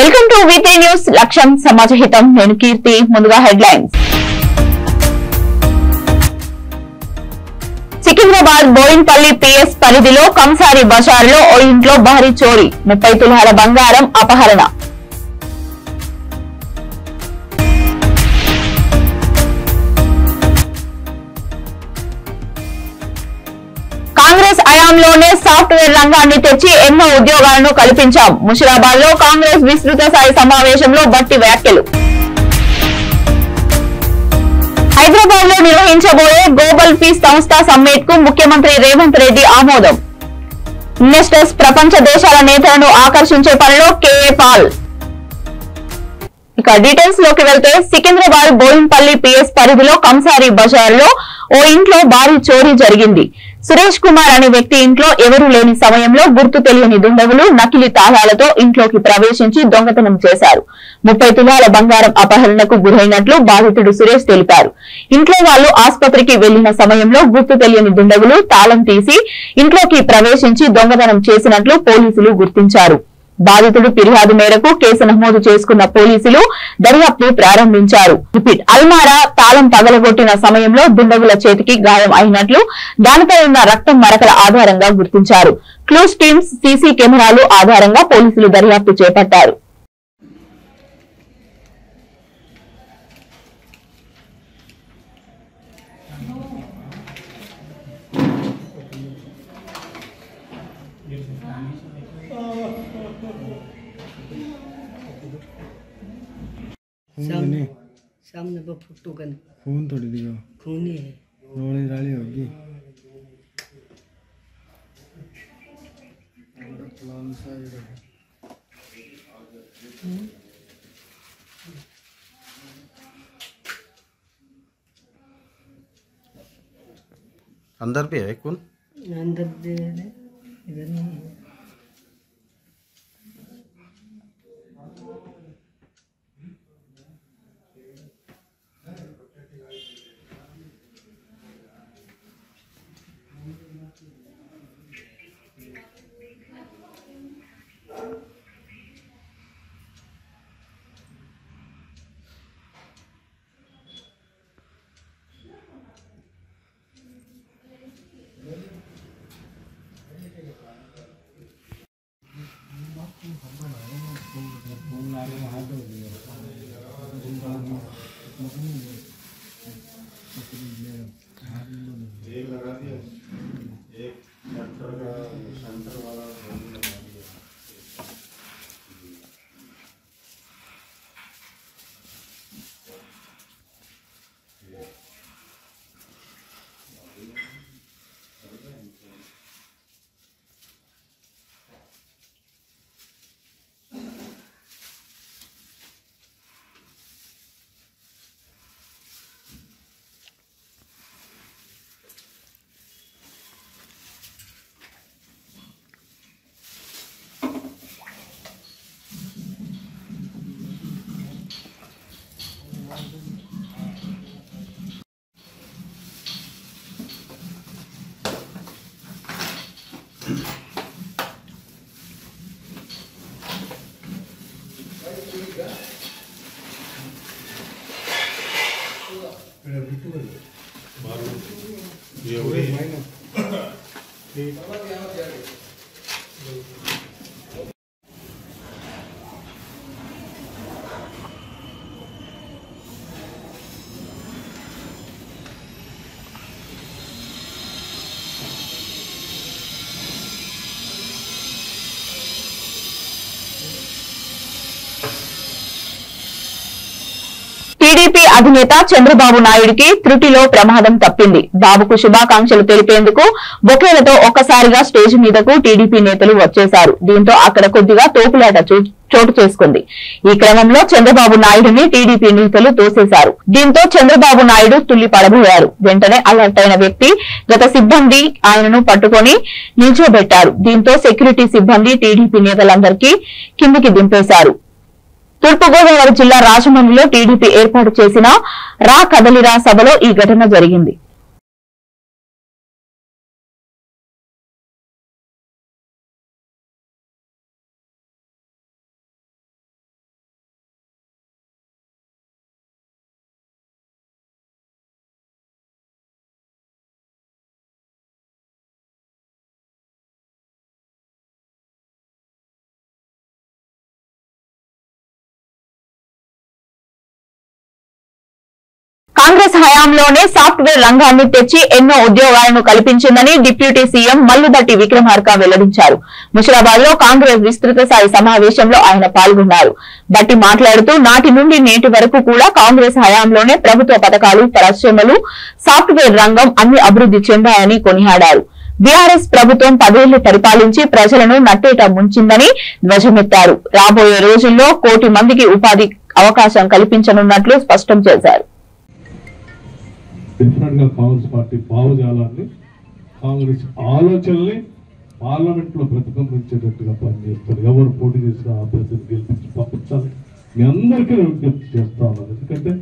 Welcome to వీటీ news. లక్ష్యం సమాజ హితం. నేను కీర్తి. ముందుగా హెడ్లైన్స్. సికింద్రాబాద్ బోయిన్పల్లి పిఎస్ పరిధిలో కంసారి బజార్లో ఓ ఇంట్లో భారీ చోరీ, 30 తులాల బంగారం అపహరణ. కాంగ్రెస్ హయాంలోనే సాఫ్ట్వేర్ రంగాన్ని తెచ్చి ఎన్నో ఉద్యోగాలను కల్పించాం. ముషిరాబాద్ లో కాంగ్రెస్ విస్తృత స్థాయి సమావేశంలో బట్టి వ్యాఖ్యలు. హైదరాబాద్ లో నిర్వహించబోయే గ్లోబల్ పీస్ సంస్థ సమ్మిట్ కు ముఖ్యమంత్రి రేవంత్ రెడ్డి ఆమోదం. ఇన్వెస్టర్స్ ప్రపంచ దేశాల నేతలను ఆకర్షించే పనిలో కేఏ పాల్. ఇక డీటెయిల్స్ లోకి వెళ్తే సికింద్రాబాద్ బోయిన్పల్లి పిఎస్ పరిధిలో కంసారి బజార్ లో ఓ ఇంట్లో భారీ చోరీ జరిగింది. సురేష్ కుమార్ అనే వ్యక్తి ఇంట్లో ఎవరూ లేని సమయంలో గుర్తు తెలియని దుండగులు నకిలీ తాళాలతో ఇంట్లోకి ప్రవేశించి దొంగతనం చేశారు. 30 తులాల బంగారం అపహరణకు గురైనట్లు బాధితుడు సురేష్ తెలిపారు. ఇంట్లో వాళ్లు ఆసుపత్రికి వెళ్లిన సమయంలో గుర్తు తెలియని దుండగులు తాళం తీసి ఇంట్లోకి ప్రవేశించి దొంగతనం చేసినట్లు పోలీసులు గుర్తించారు. బాధితుడు ఫిర్యాదు మేరకు కేసు నమోదు చేసుకున్న పోలీసులు దర్యాప్తు ప్రారంభించారు. అల్మారా తాళం పగలగొట్టిన సమయంలో దుండగుల చేతికి గాయం అయినట్లు దానిపై ఉన్న రక్తం మరకల ఆధారంగా గుర్తించారు. క్లూస్ టీమ్స్, సీసీ కెమెరాలు ఆధారంగా పోలీసులు దర్యాప్తు చేపట్టారు. सामने वो फोटो का खून थोड़ी दिखा खून ही है। रोने डाली होगी। अंदर भी है खून? अंदर इधर नहीं है। एक लगा दिया, एक सेंटर का सेंटर वाला लगा दिया। ये हो रही है। టీడీపీ అధినేత చంద్రబాబు నాయుడికి త్రుటిలో ప్రమాదం తప్పింది. బాబుకు శుభాకాంక్షలు తెలిపేందుకు బొకేలతో ఒక్కసారిగా స్టేజ్ మీదకు టీడీపీ నేతలు వచ్చేశారు. దీంతో అక్కడ కొద్దిగా తోపులాట చోటు చేసుకుంది. ఈ క్రమంలో చంద్రబాబు నాయుడిని టీడీపీ నేతలు తోసేశారు. దీంతో చంద్రబాబు నాయుడు తుల్లి పడబోయారు. వెంటనే అలర్ట్ అయిన వ్యక్తి గత సిబ్బంది ఆయనను పట్టుకుని నిల్చోబెట్టారు. దీంతో సెక్యూరిటీ సిబ్బంది టీడీపీ నేతలందరికీ కిందికి దింపేశారు. తూర్పుగోదావరి జిల్లా రాజమండ్రిలో టీడీపీ ఏర్పాటు చేసిన రా కదలిరా సభలో ఈ ఘటన జరిగింది. కాంగ్రెస్ హయాంలోనే సాఫ్ట్వేర్ రంగాన్ని తెచ్చి ఎన్నో ఉద్యోగాలను కల్పించిందని డిప్యూటీ సీఎం మల్లుబట్టి విక్రమార్క వెల్లడించారు. ముషిరాబాద్ లో కాంగ్రెస్ విస్తృత స్థాయి సమావేశంలో ఆయన పాల్గొన్నారు. బట్టి మాట్లాడుతూ నాటి నుండి నేటి వరకు కూడా కాంగ్రెస్ హయాంలోనే ప్రభుత్వ పథకాలు, పరిశ్రమలు, సాఫ్ట్వేర్ రంగం అన్ని అభివృద్ధి చెందాయని కొనియాడారు. బీఆర్ఎస్ ప్రభుత్వం 10 ఏళ్లు పరిపాలించి ప్రజలను నట్టేట ముంచిందని ధ్వజమెత్తారు. రాబోయే రోజుల్లో 1 కోటి మందికి ఉపాధి అవకాశం కల్పించనున్నట్లు స్పష్టం చేశారు. డిఫరెంట్ గా కాంగ్రెస్ పార్టీ భావజాలాన్ని, కాంగ్రెస్ ఆలోచనల్ని పార్లమెంట్ లో ప్రతిబింబించేటట్టుగా పనిచేస్తారు. ఎవరు పోటీ చేసిన అభ్యర్థిని గెలిపించి పంపించాలి. మీ అందరికీ విజ్ఞప్తి చేస్తా ఉన్నారు. ఎందుకంటే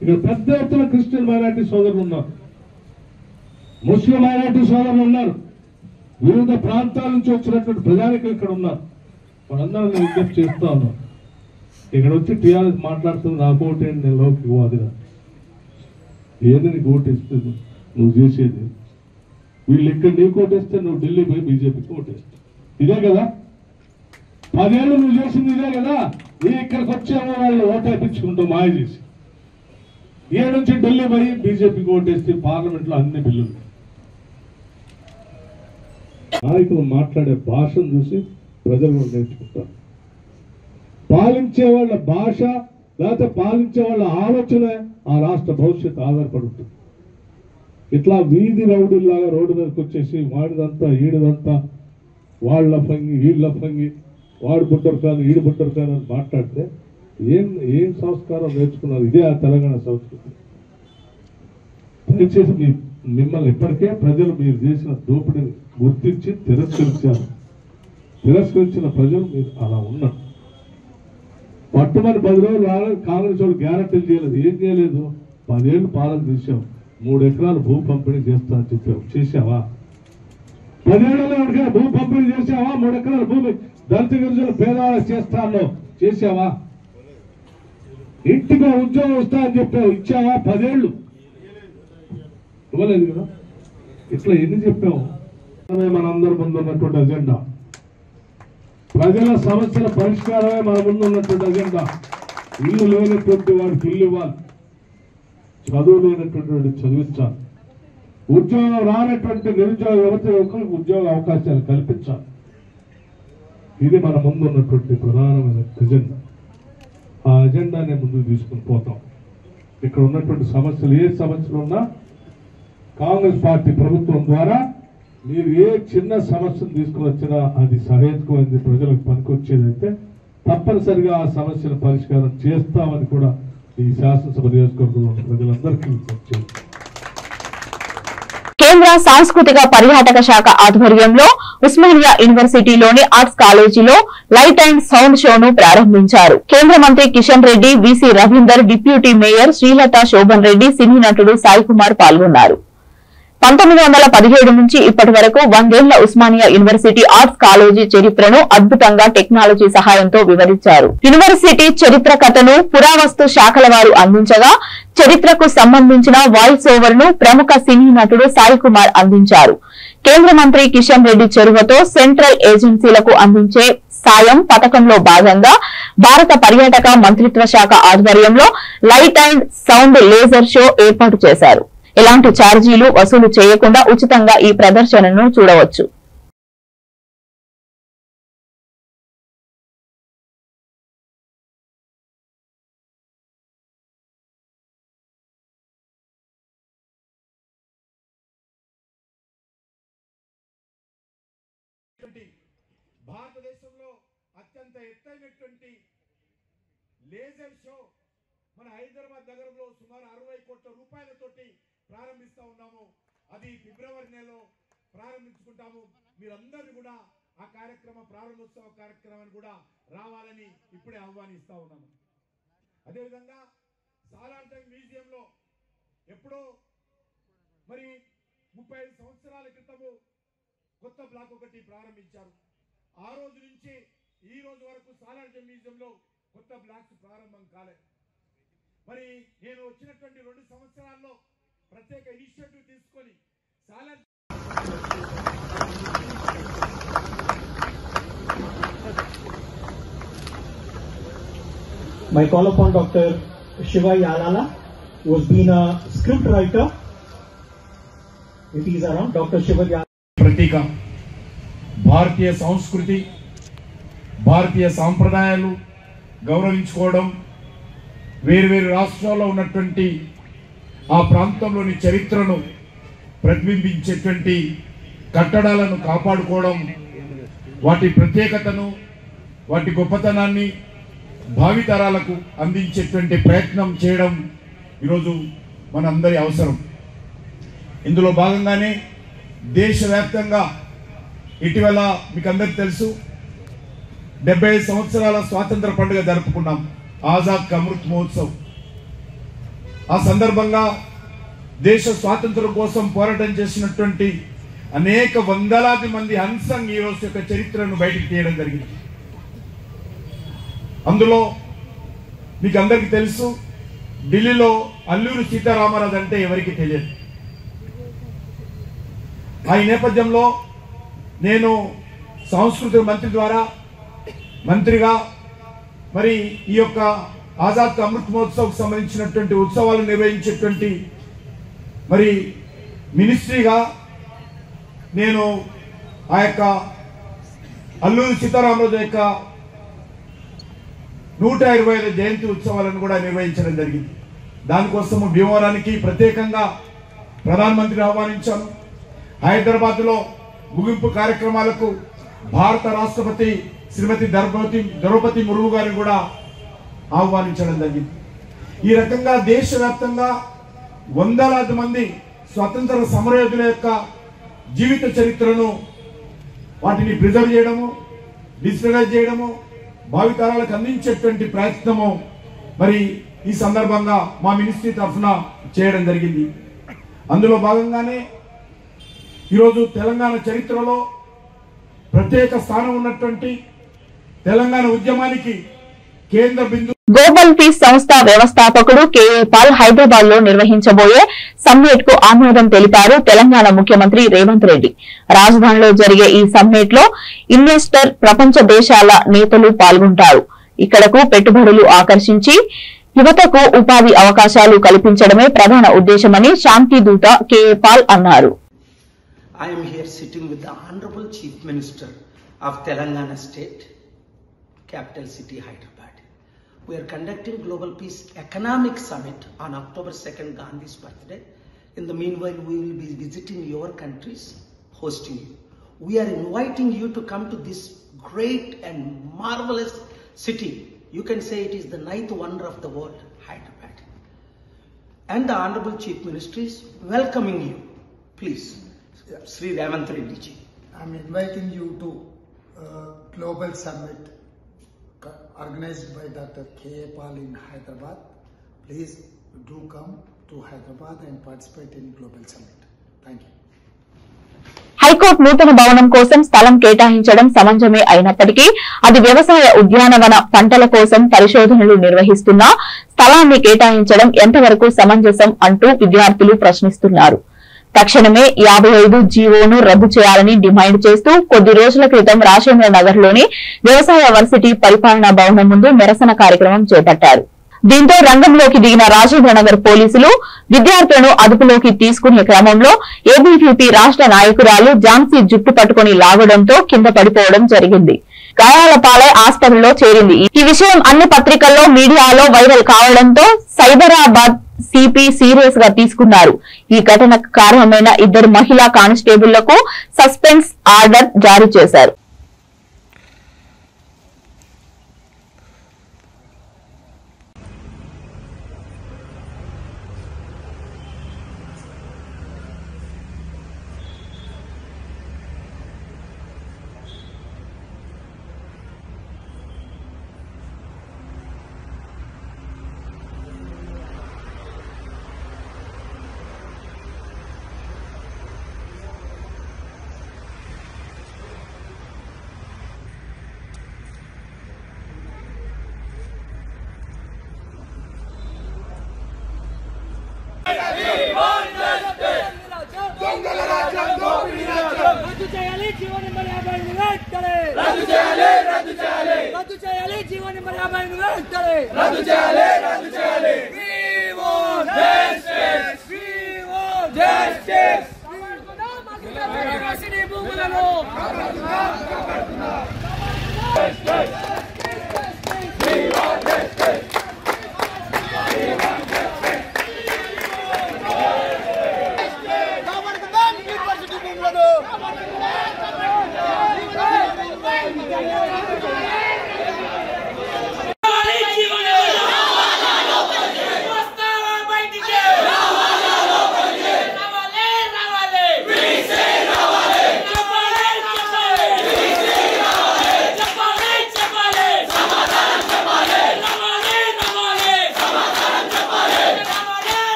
ఇక్కడ పెద్ద ఎత్తున క్రిస్టియన్ మైనారిటీ సోదరులు ఉన్నారు, ముస్లిం మైనారిటీ సోదరులు ఉన్నారు, వివిధ ప్రాంతాల నుంచి వచ్చినటువంటి ప్రజానికులు ఇక్కడ ఉన్నారు. వాళ్ళందరూ విజ్ఞప్తి చేస్తా ఉన్నారు. ఇక్కడ వచ్చి టీఆర్ఎస్ మాట్లాడుతుంది, నా కోటేంటి, నేను లోకి వాదిన ఏది నీకు ఓటేస్తుంది, నువ్వు చేసేది వీళ్ళు ఇక్కడ నీకు ఓటేస్తే నువ్వు ఢిల్లీ పోయి బీజేపీకి ఓటేస్తావు. ఇదే కదా 10 ఏళ్ళు నువ్వు చేసింది, ఇదే కదా. నీ ఇక్కడికి వచ్చేమో వాళ్ళు ఓటేపించుకుంటావు మాయ చేసి. ఏ నుంచి ఢిల్లీ పోయి బీజేపీకి ఓటేస్తే పార్లమెంట్ లో అన్ని బిల్లులు. నాయకులు మాట్లాడే భాషను చూసి ప్రజలు నేర్చుకుంటారు. పాలించే వాళ్ళ భాష లేకపోతే పాలించే వాళ్ళ ఆలోచన ఆ రాష్ట్ర భవిష్యత్తు ఆధారపడి ఉంటుంది. ఇట్లా వీధి రౌడీలాగా రోడ్డు మీదకి వచ్చేసి వాడిదంతా ఈడిదంతా, వాళ్ళ ఫంగి వీళ్ళ ఫంగి, వాడు బుట్టరు కాదు ఈడు బుట్టరు కాదు అని మాట్లాడితే ఏం సంస్కారం నేర్చుకున్నారు? ఇదే ఆ తెలంగాణ సంస్కృతి. దయచేసి మిమ్మల్ని ఇప్పటికే ప్రజలు మీరు చేసిన దోపిడీని గుర్తించి తిరస్కరించారు. తిరస్కరించిన ప్రజలు మీరు అలా ఉన్నారు. పట్టుమని 10 రోజులు కాంగ్రెస్ వాళ్ళు గ్యారంటీలు చేయలేదు. ఏం చేయలేదు? 10 ఏళ్ళు పాలన చేసావు. 3 ఎకరాలు భూ పంపిణీ చేస్తా అని చెప్పావు, చేసావా? 10 ఏళ్ళలో ఎవరికైనా భూ పంపిణీ చేసావా? 3 ఎకరాల భూమి దళిత గిరిజనులు పేదవాళ్ళకి చేస్తాను, చేసావా? ఇంటికి ఉద్యోగం వస్తా అని చెప్పావు, ఇచ్చావా? 10 ఏళ్ళు ఇవ్వలేదు కదా. ఇట్లా ఎన్ని చెప్పాము? మనందరి ముందు ఉన్నటువంటి అజెండా ప్రజల సమస్యల పరిష్కారమే మన ముందు ఉన్నటువంటి అజెండా. ఇల్లు లేనటువంటి వాడికి ఇల్లు ఇవ్వాలి, చదువు లేనటువంటి చదివించాలి, ఉద్యోగం రానటువంటి నిరుద్యోగ యువకులకు ఉద్యోగ అవకాశాలు కల్పించాలి. ఇది మన ముందు ఉన్నటువంటి ప్రధానమైన అజెండా. ఆ అజెండానే ముందుకు తీసుకుని పోతాం. ఇక్కడ ఉన్నటువంటి సమస్యలు, ఏ సమస్యలు ఉన్నా కాంగ్రెస్ పార్టీ ప్రభుత్వం ద్వారా మీరు ఏ చిన్న సమస్యను తీసుకుని వచ్చినా అది సహేతుకమైంది, ప్రజలకు పనికొచ్చేదైతే తప్పనిసరిగా ఆ సమస్యను పరిష్కారం చేస్తామని కూడా ఈ శాసనసభ నియోజకవర్గంలో ప్రజలందరికీ వచ్చేది. కేంద్ర సాంస్కృతిక పర్యాటక శాఖ ఆధ్వర్యంలో ఉస్మానియా యూనివర్సిటీలోని ఆర్ట్స్ కాలేజీలో లైట్ అండ్ సౌండ్ షోను ప్రారంభించారు. కేంద్ర మంత్రి Kishan Reddy, VC Ravinder, deputy mayor Srilatha Shobhan Reddy, cine నటుడు సాయి కుమార్ పాల్గొన్నారు. 1917 నుంచి ఇప్పటి వరకు 100 ఏళ్ల ఉస్మానియా యూనివర్సిటీ ఆర్ట్స్ కాలేజీ చరిత్రను అద్భుతంగా టెక్నాలజీ సహాయంతో వివరించారు. యూనివర్సిటీ చరిత్ర కథను పురావస్తు శాఖల వారు అందించగా, చరిత్రకు సంబంధించిన వాయిస్ ఓవర్ ను ప్రముఖ సినీ నటుడు సాయి కుమార్ అందించారు. కేంద్ర మంత్రి కిషన్ రెడ్డి చొరవతో సెంట్రల్ ఏజెన్సీలకు అందించే సాయం పథకంలో భాగంగా భారత పర్యాటక మంత్రిత్వ శాఖ ఆధ్వర్యంలో light and sound laser show ఏర్పాటు చేశారు. ఎలాంటి ఛార్జీలు వసూలు చేయకుండా ఉచితంగా ఈ ప్రదర్శనను చూడవచ్చు. భారతదేశంలో అత్యంత ఎత్తైనటువంటి లేజర్ షో మన హైదరాబాద్ నగరంలో సుమారు 60 కోట్ల రూపాయలతోటి ప్రారంభిస్తా ఉన్నాము. అది ఫిబ్రవరి నెలలో ప్రారంభించుకుంటాము. మీరందరూ కూడా ఆ ప్రారంభోత్సవ కార్యక్రమాన్ని కూడా రావాలని ఇప్పుడే ఆహ్వానిస్తా ఉన్నాము. అదేవిధంగా సాలార్జంగ్ మ్యూజియంలో ఎప్పుడో మరి 35 సంవత్సరాల క్రితము కొత్త బ్లాక్ ఒకటి ప్రారంభించారు. ఆ రోజు నుంచి ఈ రోజు వరకు సాలార్జంగ్ మ్యూజియంలో కొత్త బ్లాక్స్ ప్రారంభం కాలేదు. మరి నేను వచ్చినటువంటి 2 సంవత్సరాల్లో ప్రత్యేక ఇనిషియేటివ్ తీసుకొని Salar Jung I call upon Dr. Shiva Yalala who's been a script writer. It is around Dr. Shivadya. ప్రతీక భారతీయ సంస్కృతి, భారతీయ సాంప్రదాయాలు గౌరవించుకోవడం, వేరు రాష్ట్రాల్లో ఉన్నటువంటి ఆ ప్రాంతంలోని చరిత్రను ప్రతిబింబించేటువంటి కట్టడాలను కాపాడుకోవడం, వాటి ప్రత్యేకతను, వాటి గొప్పతనాన్ని భావితరాలకు అందించేటువంటి ప్రయత్నం చేయడం ఈరోజు మనందరి అవసరం. ఇందులో భాగంగానే దేశవ్యాప్తంగా ఇటీవల మీకు అందరికీ తెలుసు 75 సంవత్సరాల స్వాతంత్ర పండుగ జరుపుకున్నాం, ఆజాద్ కా అమృత్ మహోత్సవ్. ఆ సందర్భంగా దేశ స్వాతంత్రం కోసం పోరాటం చేసినటువంటి అనేక వందలాది మంది అన్సంగ్ హీరోస్ యొక్క చరిత్రను బయటికి తీయడం జరిగింది. అందులో మీకు అందరికీ తెలుసు, ఢిల్లీలో అల్లూరి సీతారామరాజు అంటే ఎవరికి తెలియదు. ఆ నేపథ్యంలో నేను సాంస్కృతిక మంత్రిగా మరి ఈ యొక్క ఆజాద్ అమృత్ మహోత్సవ్ సంబంధించినటువంటి ఉత్సవాలు నిర్వహించేటువంటి మరి మినిస్ట్రీగా నేను ఆ యొక్క అల్లూరి సీతారామరాజు యొక్క 125వ జయంతి ఉత్సవాలను కూడా నిర్వహించడం జరిగింది. దానికోసము భీమవరానికి ప్రత్యేకంగా ప్రధానమంత్రిని ఆహ్వానించాను. హైదరాబాద్లో ముగింపు కార్యక్రమాలకు భారత రాష్ట్రపతి శ్రీమతి ద్రౌపది ముర్ము గారిని కూడా ఆహ్వానించడం జరిగింది. ఈ రకంగా దేశవ్యాప్తంగా వందలాది మంది స్వతంత్ర సమరయోధుల యొక్క జీవిత చరిత్రను వాటిని ప్రిజర్వ్ చేయడము, డిజిటలైజ్ చేయడము, భావితరాలకు అందించేటువంటి ప్రయత్నము మరి ఈ సందర్భంగా మా మినిస్ట్రీ తరఫున చేయడం జరిగింది. అందులో భాగంగానే ఈరోజు తెలంగాణ చరిత్రలో ప్రత్యేక స్థానం ఉన్నటువంటి తెలంగాణ ఉద్యమానికి కేంద్ర బిందు గ్లోబల్ పీస్ సంస్థ వ్యవస్థాపకుడు కేఏ పాల్ హైదరాబాద్ లో నిర్వహించబోయే సమ్మిట్ కు ఆమోదం తెలిపారు తెలంగాణ ముఖ్యమంత్రి రేవంత్ రెడ్డి. రాజధానిలో జరిగే ఈ సమ్మిట్ లో ఇన్వెస్టర్, ప్రపంచ దేశాల నేతలు పాల్గొంటారు. ఇక్కడకు పెట్టుబడులు ఆకర్షించి యువతకు ఉపాధి అవకాశాలు కల్పించడమే ప్రధాన ఉద్దేశమని శాంతి దూత కేఏ పాల్ అన్నారు. I am here sitting with the Honorable Chief Minister of Telangana State, capital city Hyderabad. We are conducting Global Peace Economic Summit on October 2nd, Gandhi's birthday. In the meanwhile, we will be visiting your countries, hosting you. We are inviting you to come to this great and marvelous city. You can say it is the 9th wonder of the world, Hyderabad. And the Honorable Chief Minister is welcoming you. Please. Sri Revanth Reddy ji. I am inviting you to Global Summit organized by Dr. K.A. Paul in Hyderabad. Please do come to Hyderabad and participate in Global Summit. Thank you. High court నూతన భవనం కోసం స్థలం కేటాయించడం సమంజమే అయినప్పటికీ అది వ్యవసాయ, ఉద్యానవన పంటల కోసం పరిశోధనలు నిర్వహిస్తున్న స్థలాన్ని కేటాయించడం ఎంతవరకు సమంజసం అంటూ విద్యార్థులు ప్రశ్నిస్తున్నారు. తక్షణమే 55 జీవోను రద్దు చేయాలని డిమాండ్ చేస్తూ కొద్ది రోజుల క్రితం రాజేంద్ర నగర్ లోని వ్యవసాయ వర్సిటీ పరిపాలనా భవనం ముందు నిరసన కార్యక్రమం చేపట్టారు. దీంతో రంగంలోకి దిగిన రాజేంద్ర నగర్ పోలీసులు విద్యార్థులను అదుపులోకి తీసుకునే క్రమంలో ఏబీవీపీ రాష్ట్ర నాయకురాలు ఝాన్సీ జుట్టు పట్టుకుని లాగడంతో కింద పడిపోవడం జరిగింది. గాయాల పాలై ఆసుపత్రిలో చేరింది. ఈ విషయం అన్ని పత్రికల్లో, మీడియాలో వైరల్ కావడంతో సైబరాబాద్ సిపి సీరియస్ గా తీసుకున్నారు. ఈ ఘటనకు కారణమైన 2 మహిళా కానిస్టేబుళ్లకు సస్పెన్స్ ఆర్డర్ జారీ చేశారు. జీవన మర్యాద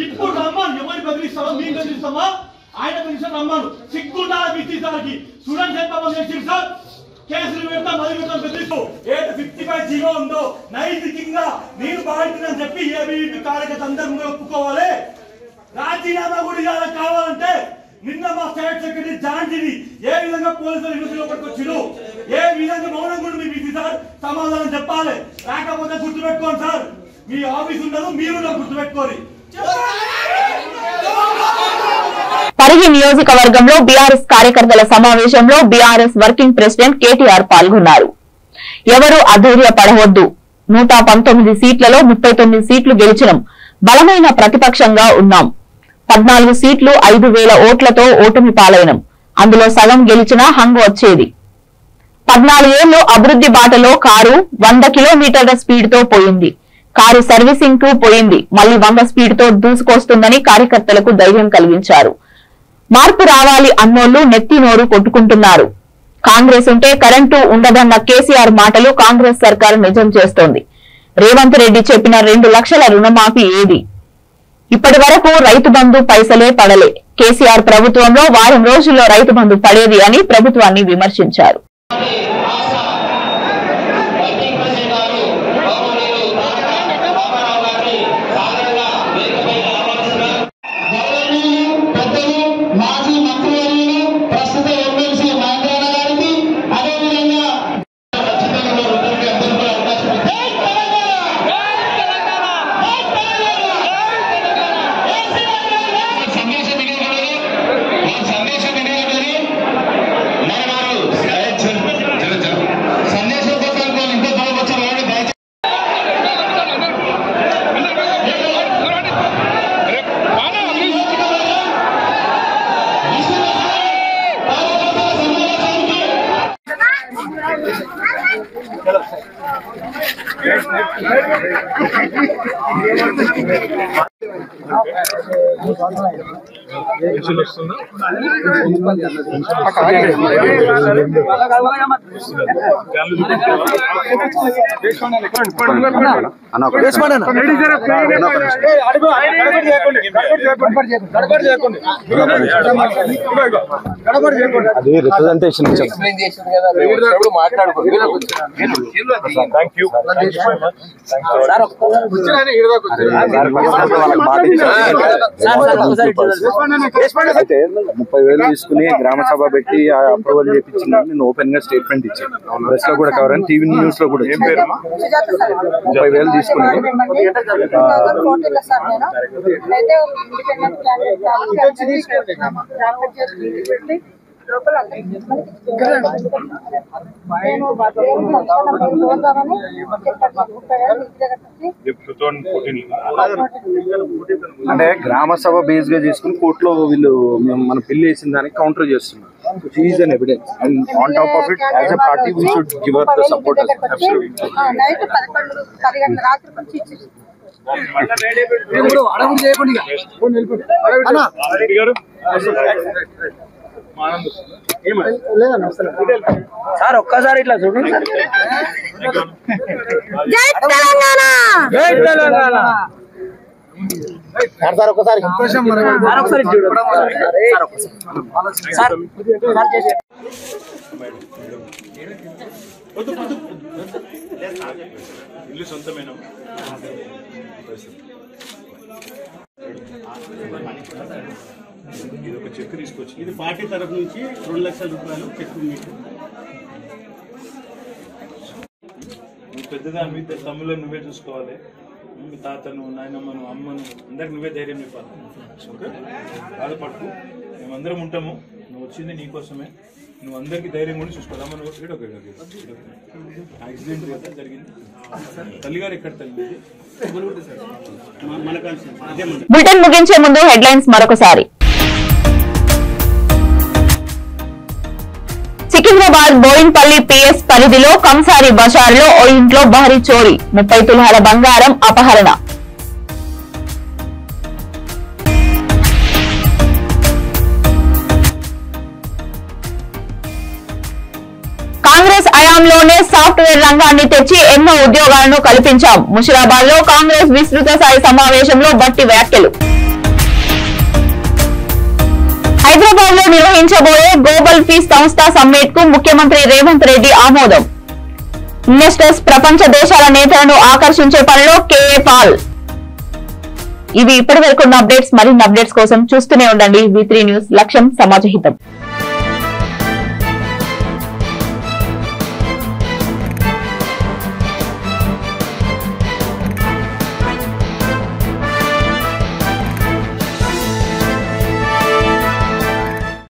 ఇప్పుడు రమ్మను ఎవరిని బదిలిస్తామో మేము బదిలిస్తామా ఆయన బదిలిస్తాం రమ్మను సిగ్గుండా బీసీ సార్కి స్టూడెంట్స్ ఎంతమంది చేసింది సార్ కేసులు పెడతా మళ్ళీ పెడతాం బెదిరిస్తూ ఏదో 55 జీవో ఉందో నైతికంగా నేను బాగుంటుందని చెప్పి ఏబీవీపీ కార్యకర్త అందరూ ముందు ఒప్పుకోవాలి. రాజీనామా కూడా ఇవాళ కావాలంటే నిన్న మా స్టేట్ సెక్రటరీ జాంజీని ఏ విధంగా పోలీసులు యూనివర్సిటీలో పట్టుకొచ్చిరు, ఏ విధంగా మౌనం కూడా మీ బీసీ సార్ సమాధానం చెప్పాలి. లేకపోతే గుర్తుపెట్టుకోండి సార్, మీ ఆఫీస్ ఉండదు, మీరు గుర్తుపెట్టుకోరు. పరిగి నియోజకవర్గంలో బీఆర్ఎస్ కార్యకర్తల సమావేశంలో బీఆర్ఎస్ వర్కింగ్ ప్రెసిడెంట్ కేటీఆర్ పాల్గొన్నారు. ఎవరు అధైర్యపడవద్దు, 119 సీట్లలో 39 సీట్లు గెలిచినాం, బలమైన ప్రతిపక్షంగా ఉన్నాం, 14 సీట్లు 5,000 ఓట్లతో ఓటమి పాలైనం, అందులో సగం గెలిచినా హంగు వచ్చేది. 14 ఏళ్లు అభివృద్ధి బాటలో కారు 100 కిలోమీటర్ల స్పీడ్ తో పోయింది. కారు సర్వీసింగ్ కు పోయింది, మళ్లీ 100 స్పీడ్ తో దూసుకొస్తుందని కార్యకర్తలకు ధైర్యం కలిగించారు. మార్పు రావాలి అన్నోళ్లు నెత్తి నోరు కొట్టుకుంటున్నారు. కాంగ్రెస్ ఉంటే కరెంటు ఉండదన్న కేసీఆర్ మాటలు కాంగ్రెస్ సర్కారు నిజం చేస్తోంది. రేవంత్ రెడ్డి చెప్పిన 2 లక్షల రుణమాఫీ ఏది? ఇప్పటి వరకు రైతు బంధు పైసలే పడలే. కేసీఆర్ ప్రభుత్వంలో వారం రోజుల్లో రైతు బంధు పడేది అని ప్రభుత్వాన్ని విమర్శించారు. అది రిప్రజెంటేషన్ అయితే 30,000 తీసుకుని గ్రామ సభ పెట్టి అప్రూవల్ చేయించిందని నేను ఓపెన్ గా స్టేట్మెంట్ ఇచ్చాను. ప్రెస్ లో కూడా కవర్ అని టీవీ న్యూస్ లో కూడా 30,000 తీసుకుని అంటే గ్రామ సభ బేస్ గా తీసుకుని కోర్టులో వీళ్ళు మన బిల్ వేసిన దానికి కౌంటర్ చేస్తున్నారు. Is an evidence and on top of it as a party we should give us the support. Sir ఒక్కసారి ఇట్లా చూడండి. జై తెలంగాణ. ఇల్లు సొంతమేనా? ఇది ఒక చెక్ తీసుకొచ్చి ఇది పార్టీ తరఫు నుంచి 2 లక్షల రూపాయలు చెక్ మీకు. నువ్వు పెద్దదాని మీద తమ్ముళ్ళు నువ్వే చూసుకోవాలి. మీ తాతను, నాయనమ్మను, అమ్మను అందరికి నువ్వే ధైర్యం చెప్పాలి. ఓకే, బాధపడుకు, మేమందరం ఉంటాము. నువ్వు వచ్చింది నీకోసమే. నువ్వు అందరికి ధైర్యం కూడా చూసుకోవాలి. అమ్మ నువ్వు యాక్సిడెంట్ కదా జరిగింది. తల్లిగారు ఎక్కడ తల్లి? బులెటిన్ ముగించే ముందు హెడ్లైన్స్ మరొకసారి. సికింద్రాబాద్ బోయిన్పల్లి పిఎస్ పరిధిలో కంసారి బజార్లో ఓ ఇంట్లో భారీ చోరీ, 30 తులాల బంగారం అపహరణ. కాంగ్రెస్ హయాంలోనే సాఫ్ట్వేర్ రంగాన్ని తెచ్చి ఎన్నో ఉద్యోగాలను కల్పించాం. ముషిరాబాద్ లో కాంగ్రెస్ విస్తృత స్థాయి సమావేశంలో బట్టి వ్యాఖ్యలు. హైదరాబాద్ లో నిర్వహించబోయే గ్లోబల్ పీస్ సంస్థ సమ్మిట్ కు ముఖ్యమంత్రి రేవంత్ రెడ్డి ఆమోదం. ఇన్వెస్టర్స్ ప్రపంచ దేశాల నేతలను ఆకర్షించే పనిలో కేఏ పాల్. ఇవి ఇప్పటి వరకు ఉన్న అప్డేట్స్. మరిన్ని అప్డేట్స్ కోసం చూస్తూనే ఉండండి V3 న్యూస్. లక్ష్యం సమాజహితం.